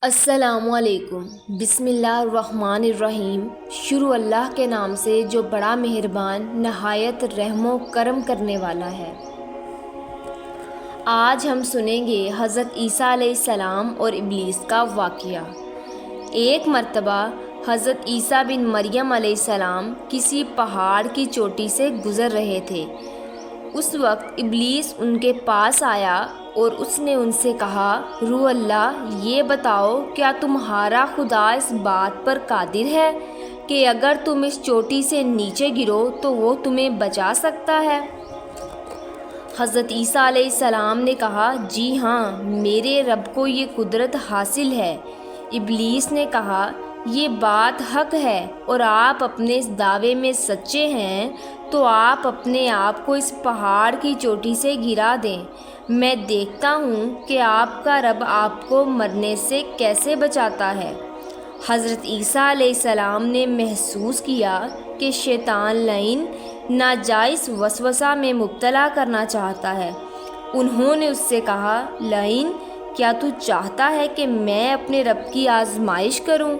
السلام علیکم۔ بسم اللہ الرحمن الرحیم۔ شروع اللہ کے نام سے جو بڑا مہربان نہایت رحم و کرم کرنے والا ہے۔ آج ہم سنیں گے حضرت عیسیٰ علیہ السلام اور ابلیس کا واقعہ۔ ایک مرتبہ حضرت عیسیٰ بن مریم علیہ السلام کسی پہاڑ کی چوٹی سے گزر رہے تھے۔ اس وقت ابلیس ان کے پاس آیا اور اس نے ان سے کہا، روح اللہ، یہ بتاؤ کیا تمہارا خدا اس بات پر قادر ہے کہ اگر تم اس چوٹی سے نیچے گرو تو وہ تمہیں بچا سکتا ہے؟ حضرت عیسیٰ علیہ السلام نے کہا، جی ہاں، میرے رب کو یہ قدرت حاصل ہے۔ ابلیس نے کہا، یہ بات حق ہے اور آپ اپنے اس دعوے میں سچے ہیں تو آپ اپنے آپ کو اس پہاڑ کی چوٹی سے گرا دیں، میں دیکھتا ہوں کہ آپ کا رب آپ کو مرنے سے کیسے بچاتا ہے۔ حضرت عیسیٰ علیہ السلام نے محسوس کیا کہ شیطان لعین ناجائز وسوسہ میں مبتلا کرنا چاہتا ہے۔ انہوں نے اس سے کہا، لعین، کیا تو چاہتا ہے کہ میں اپنے رب کی آزمائش کروں؟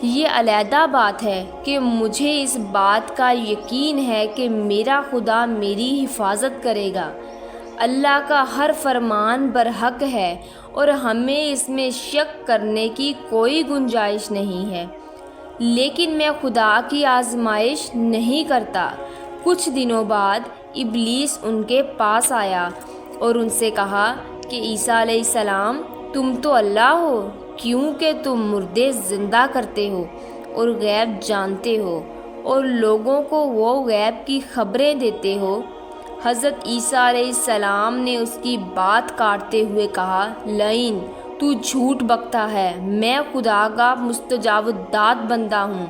یہ علیحدہ بات ہے کہ مجھے اس بات کا یقین ہے کہ میرا خدا میری حفاظت کرے گا۔ اللہ کا ہر فرمان برحق ہے اور ہمیں اس میں شک کرنے کی کوئی گنجائش نہیں ہے، لیکن میں خدا کی آزمائش نہیں کرتا۔ کچھ دنوں بعد ابلیس ان کے پاس آیا اور ان سے کہا کہ عیسیٰ علیہ السلام، تم تو اللہ ہو کیونکہ تم مردے زندہ کرتے ہو اور غیب جانتے ہو اور لوگوں کو وہ غیب کی خبریں دیتے ہو۔ حضرت عیسیٰ علیہ السلام نے اس کی بات کاٹتے ہوئے کہا، لعین، تو جھوٹ بکتا ہے، میں خدا کا مستجاب الدعوت بندہ ہوں۔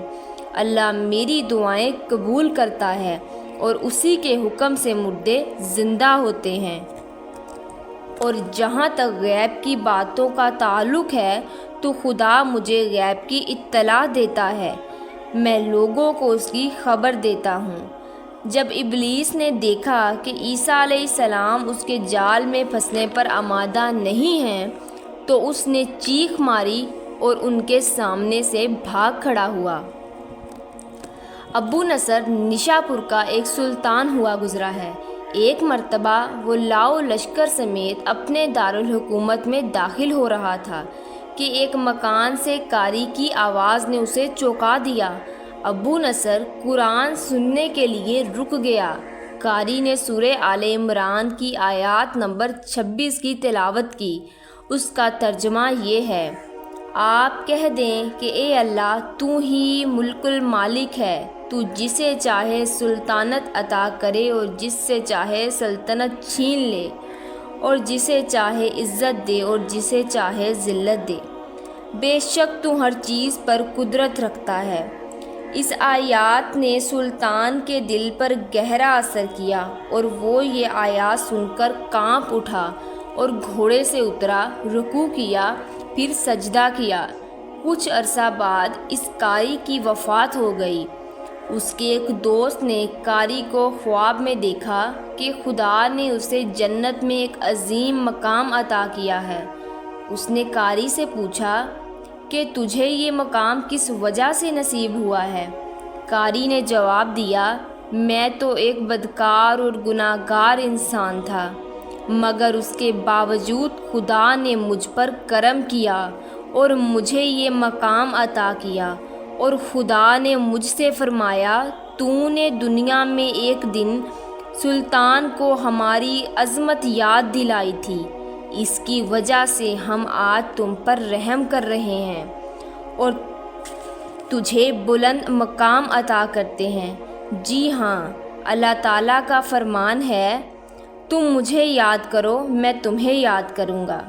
اللہ میری دعائیں قبول کرتا ہے اور اسی کے حکم سے مردے زندہ ہوتے ہیں۔ اور جہاں تک غیب کی باتوں کا تعلق ہے تو خدا مجھے غیب کی اطلاع دیتا ہے، میں لوگوں کو اس کی خبر دیتا ہوں۔ جب ابلیس نے دیکھا کہ عیسیٰ علیہ السلام اس کے جال میں پھنسنے پر آمادہ نہیں ہیں تو اس نے چیخ ماری اور ان کے سامنے سے بھاگ کھڑا ہوا۔ ابو نصر نشاپور کا ایک سلطان ہوا گزرا ہے۔ ایک مرتبہ وہ لاؤ لشکر سمیت اپنے دارالحکومت میں داخل ہو رہا تھا کہ ایک مکان سے کاری کی آواز نے اسے چونکا دیا۔ ابو نصر قرآن سننے کے لیے رک گیا۔ کاری نے سورہ آل عمران کی آیات نمبر 26 کی تلاوت کی۔ اس کا ترجمہ یہ ہے، آپ کہہ دیں کہ اے اللہ، تو ہی ملک المالک ہے، تو جسے چاہے سلطنت عطا کرے اور جس سے چاہے سلطنت چھین لے، اور جسے چاہے عزت دے اور جسے چاہے ذلت دے۔ بے شک تو ہر چیز پر قدرت رکھتا ہے۔ اس آیات نے سلطان کے دل پر گہرا اثر کیا اور وہ یہ آیات سن کر کانپ اٹھا اور گھوڑے سے اترا، رکوع کیا، پھر سجدہ کیا۔ کچھ عرصہ بعد اس کاری کی وفات ہو گئی۔ اس کے ایک دوست نے کاری کو خواب میں دیکھا کہ خدا نے اسے جنت میں ایک عظیم مقام عطا کیا ہے۔ اس نے کاری سے پوچھا کہ تجھے یہ مقام کس وجہ سے نصیب ہوا ہے؟ کاری نے جواب دیا، میں تو ایک بدکار اور گناہ گار انسان تھا، مگر اس کے باوجود خدا نے مجھ پر کرم کیا اور مجھے یہ مقام عطا کیا، اور خدا نے مجھ سے فرمایا، تو نے دنیا میں ایک دن سلطان کو ہماری عظمت یاد دلائی تھی، اس کی وجہ سے ہم آج تم پر رحم کر رہے ہیں اور تجھے بلند مقام عطا کرتے ہیں۔ جی ہاں، اللہ تعالیٰ کا فرمان ہے، تم مجھے یاد کرو، میں تمہیں یاد کروں گا۔